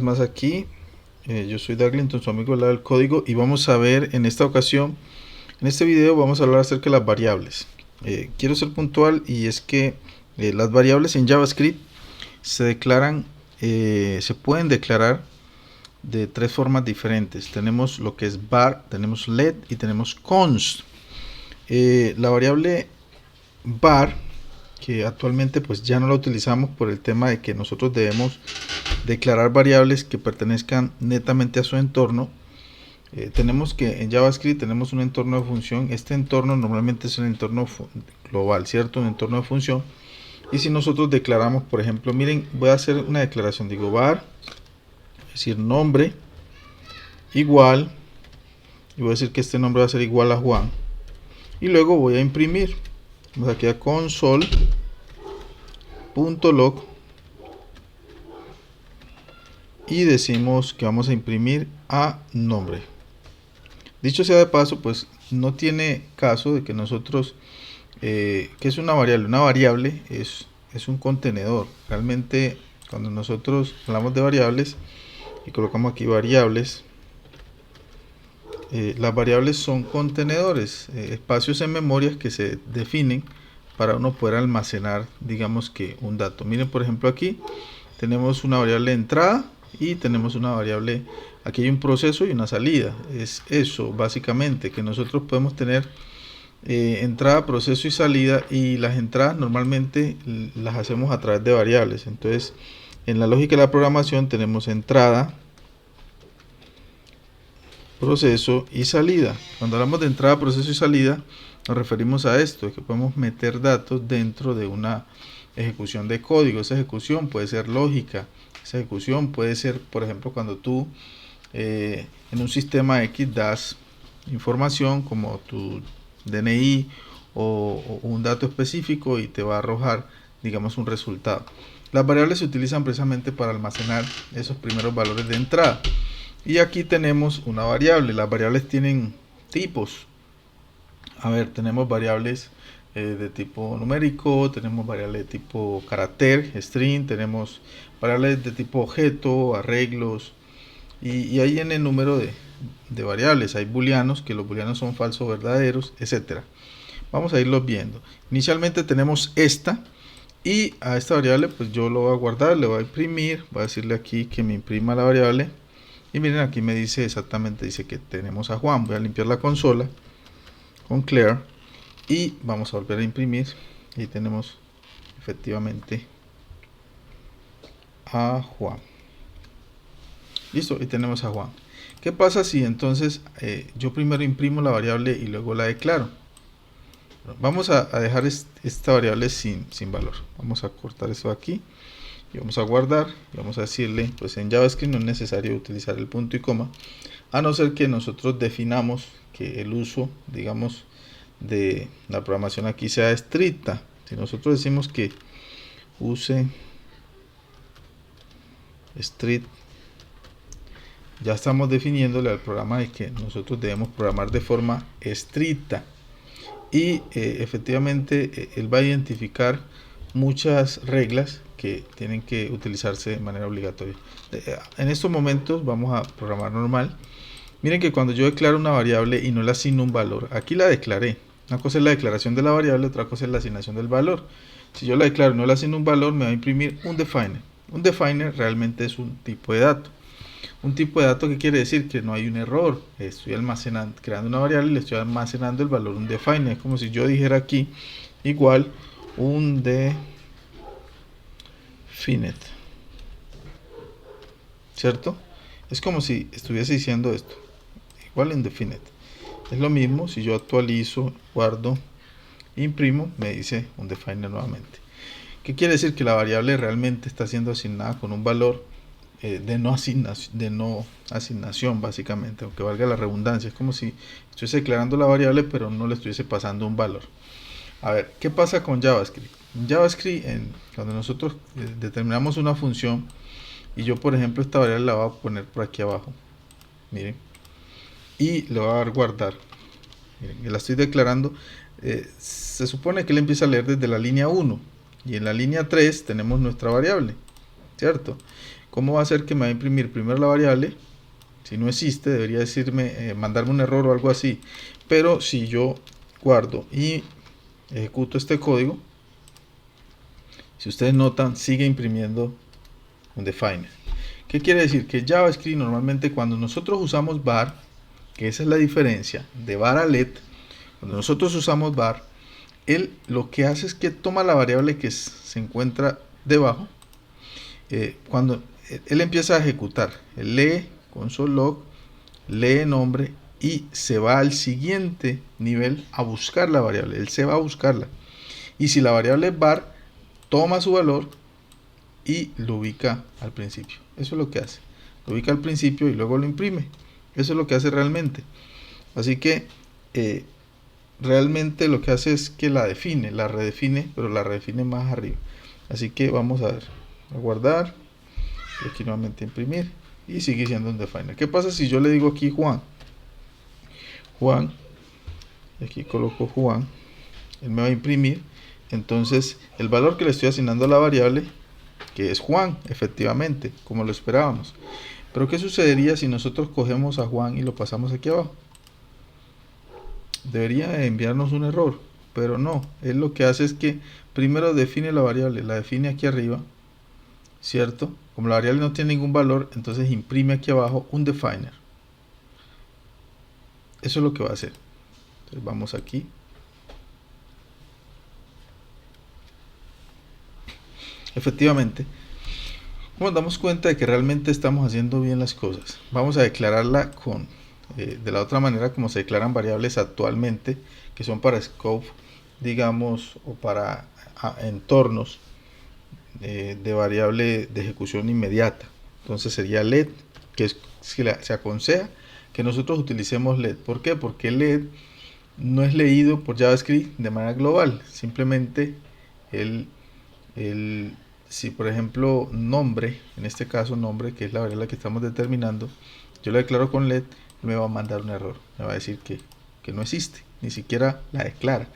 Más aquí, yo soy Daglington, su amigo al lado del código, y vamos a ver en esta ocasión, en este video vamos a hablar acerca de las variables. Quiero ser puntual, y es que las variables en JavaScript se declaran, se pueden declarar de tres formas diferentes. Tenemos lo que es var, tenemos let y tenemos const. La variable var, que actualmente pues ya no la utilizamos por el tema de que nosotros debemos declarar variables que pertenezcan netamente a su entorno. Tenemos que en JavaScript tenemos un entorno de función. Este entorno normalmente es un entorno global, ¿cierto? Un entorno de función. Y si nosotros declaramos, por ejemplo, miren, voy a hacer una declaración, digo var, es decir, nombre igual, y voy a decir que este nombre va a ser igual a Juan, y luego voy a imprimir. Vamos aquí a console.log y decimos que vamos a imprimir a nombre. Dicho sea de paso, pues no tiene caso de que nosotros, que es una variable? Una variable es un contenedor. Realmente cuando nosotros hablamos de variables y colocamos aquí variables, las variables son contenedores, espacios en memoria que se definen para uno poder almacenar, digamos que un dato. Miren, por ejemplo, aquí tenemos una variable de entrada y tenemos una variable, aquí hay un proceso y una salida. Es eso básicamente, que nosotros podemos tener entrada, proceso y salida, y las entradas normalmente las hacemos a través de variables. Entonces, en la lógica de la programación tenemos entrada, proceso y salida. Cuando hablamos de entrada, proceso y salida, nos referimos a esto, que podemos meter datos dentro de una ejecución de código. Esa ejecución puede ser lógica, esa ejecución puede ser, por ejemplo, cuando tú en un sistema X das información como tu DNI o un dato específico y te va a arrojar, digamos, un resultado. Las variables se utilizan precisamente para almacenar esos primeros valores de entrada. Y aquí tenemos una variable. Las variables tienen tipos. A ver, tenemos variables de tipo numérico, tenemos variables de tipo carácter, string, tenemos variables de tipo objeto, arreglos, y ahí en el número de variables hay booleanos, que los booleanos son falsos o verdaderos, etcétera. Vamos a irlos viendo. Inicialmente tenemos esta, y a esta variable pues yo lo voy a guardar, le voy a imprimir, voy a decirle aquí que me imprima la variable. Y miren, aquí me dice exactamente, dice que tenemos a Juan. Voy a limpiar la consola con clear y vamos a volver a imprimir, y tenemos efectivamente a Juan. Listo, y tenemos a Juan. ¿Qué pasa si entonces yo primero imprimo la variable y luego la declaro? Vamos a dejar esta variable sin valor. Vamos a cortar esto aquí y vamos a guardar, y vamos a decirle, pues en JavaScript no es necesario utilizar el punto y coma, a no ser que nosotros definamos que el uso, digamos, de la programación aquí sea estricta. Si nosotros decimos que use strict, ya estamos definiéndole al programa de que nosotros debemos programar de forma estricta, y efectivamente él va a identificar muchas reglas que tienen que utilizarse de manera obligatoria. En estos momentos vamos a programar normal. Miren que cuando yo declaro una variable y no le asigno un valor, aquí la declaré. Una cosa es la declaración de la variable, otra cosa es la asignación del valor. Si yo la declaro y no le asigno un valor, me va a imprimir un definer. Un definer realmente es un tipo de dato. Un tipo de dato que quiere decir que no hay un error. Estoy almacenando, creando una variable y le estoy almacenando el valor un definer. Es como si yo dijera aquí igual un definite, ¿cierto? Es como si estuviese diciendo esto, igual indefinite. Es lo mismo si yo actualizo, guardo, imprimo, me dice un definer nuevamente. ¿Qué quiere decir? Que la variable realmente está siendo asignada con un valor de no asignación, básicamente, aunque valga la redundancia. Es como si estuviese declarando la variable pero no le estuviese pasando un valor. A ver, ¿qué pasa con JavaScript? En JavaScript, cuando nosotros determinamos una función, y yo, por ejemplo, esta variable la voy a poner por aquí abajo, miren, y le voy a dar guardar. Miren, la estoy declarando. Se supone que él empieza a leer desde la línea 1, y en la línea 3 tenemos nuestra variable, ¿cierto? ¿Cómo va a ser que me va a imprimir primero la variable? Si no existe, debería decirme, mandarme un error o algo así. Pero si yo guardo y ejecuto este código, si ustedes notan, sigue imprimiendo un definer. ¿Qué quiere decir? Que JavaScript normalmente cuando nosotros usamos var, que esa es la diferencia de var a let, cuando nosotros usamos var, él lo que hace es que toma la variable que se encuentra debajo, cuando él empieza a ejecutar, él lee console log, lee nombre y se va al siguiente nivel a buscar la variable, él se va a buscarla. Y si la variable es var, toma su valor y lo ubica al principio. Eso es lo que hace. Lo ubica al principio y luego lo imprime. Eso es lo que hace realmente. Así que realmente lo que hace es que la define, la redefine, pero la redefine más arriba. Así que vamos a ver, a guardar, y aquí nuevamente imprimir, y sigue siendo un definer. ¿Qué pasa si yo le digo aquí Juan? Juan, y aquí coloco Juan, él me va a imprimir, entonces el valor que le estoy asignando a la variable, que es Juan, efectivamente, como lo esperábamos. Pero ¿qué sucedería si nosotros cogemos a Juan y lo pasamos aquí abajo? Debería enviarnos un error, pero no. Él lo que hace es que primero define la variable, la define aquí arriba, ¿cierto? Como la variable no tiene ningún valor, entonces imprime aquí abajo un definer. Eso es lo que va a hacer. Entonces vamos aquí. Efectivamente, nos damos cuenta de que realmente estamos haciendo bien las cosas. Vamos a declararla con de la otra manera como se declaran variables actualmente, que son para scope, digamos, o para entornos de variable de ejecución inmediata. Entonces sería let, que se aconseja que nosotros utilicemos let. ¿Por qué? Porque let no es leído por JavaScript de manera global. Simplemente si por ejemplo nombre, en este caso nombre, que es la variable que estamos determinando, yo la declaro con let, me va a mandar un error, me va a decir que no existe, ni siquiera la declara,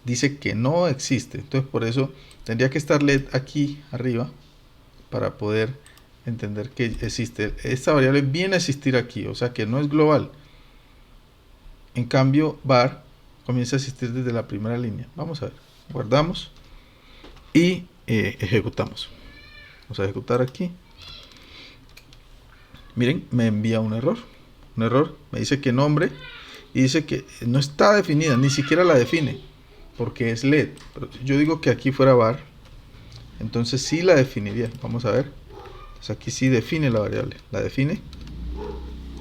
dice que no existe. Entonces por eso tendría que estar let aquí arriba para poder entender que existe. Esta variable viene a existir aquí, o sea que no es global. En cambio var comienza a existir desde la primera línea. Vamos a ver, guardamos y ejecutamos. Vamos a ejecutar aquí. Miren, me envía un error, me dice que nombre y dice que no está definida, ni siquiera la define, porque es let. Pero si yo digo que aquí fuera var, entonces sí la definiría. Vamos a ver, entonces aquí sí define la variable, la define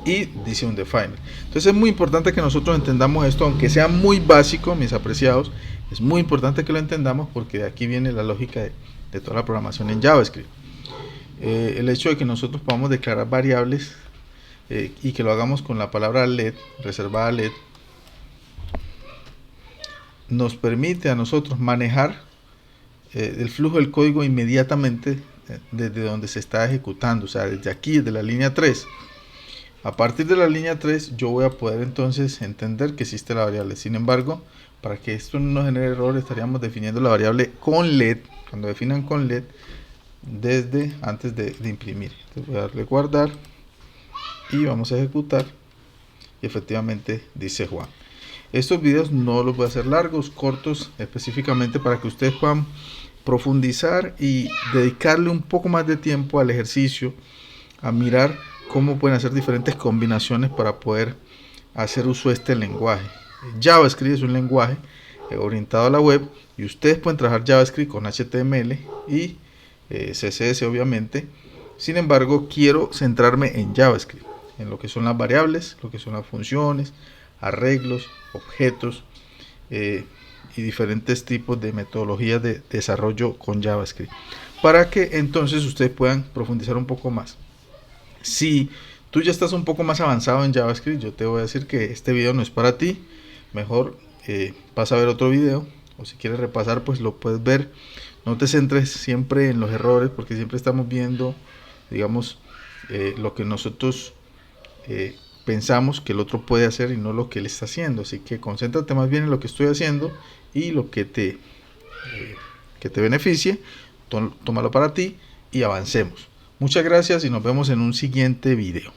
y dice un definer. Entonces es muy importante que nosotros entendamos esto, aunque sea muy básico, mis apreciados, es muy importante que lo entendamos porque de aquí viene la lógica de toda la programación en JavaScript. El hecho de que nosotros podamos declarar variables y que lo hagamos con la palabra let, reservada a let, nos permite a nosotros manejar el flujo del código inmediatamente desde donde se está ejecutando, o sea, desde aquí, desde la línea 3. A partir de la línea 3 yo voy a poder entonces entender que existe la variable. Sin embargo, para que esto no nos genere error, estaríamos definiendo la variable con let. Cuando definan con let, desde antes de imprimir. Entonces voy a darle guardar y vamos a ejecutar y efectivamente dice Juan. Estos videos no los voy a hacer largos, cortos, específicamente para que ustedes puedan profundizar y dedicarle un poco más de tiempo al ejercicio, a mirar cómo pueden hacer diferentes combinaciones para poder hacer uso de este lenguaje. JavaScript es un lenguaje orientado a la web y ustedes pueden trabajar JavaScript con HTML y CSS obviamente. Sin embargo, quiero centrarme en JavaScript, en lo que son las variables, lo que son las funciones, arreglos, objetos y diferentes tipos de metodologías de desarrollo con JavaScript, para que entonces ustedes puedan profundizar un poco más. Si tú ya estás un poco más avanzado en JavaScript, yo te voy a decir que este video no es para ti. Mejor pasa a ver otro video, o si quieres repasar pues lo puedes ver. No te centres siempre en los errores, porque siempre estamos viendo, digamos, lo que nosotros pensamos que el otro puede hacer y no lo que él está haciendo. Así que concéntrate más bien en lo que estoy haciendo y lo que te beneficie, tómalo para ti y avancemos. Muchas gracias y nos vemos en un siguiente video.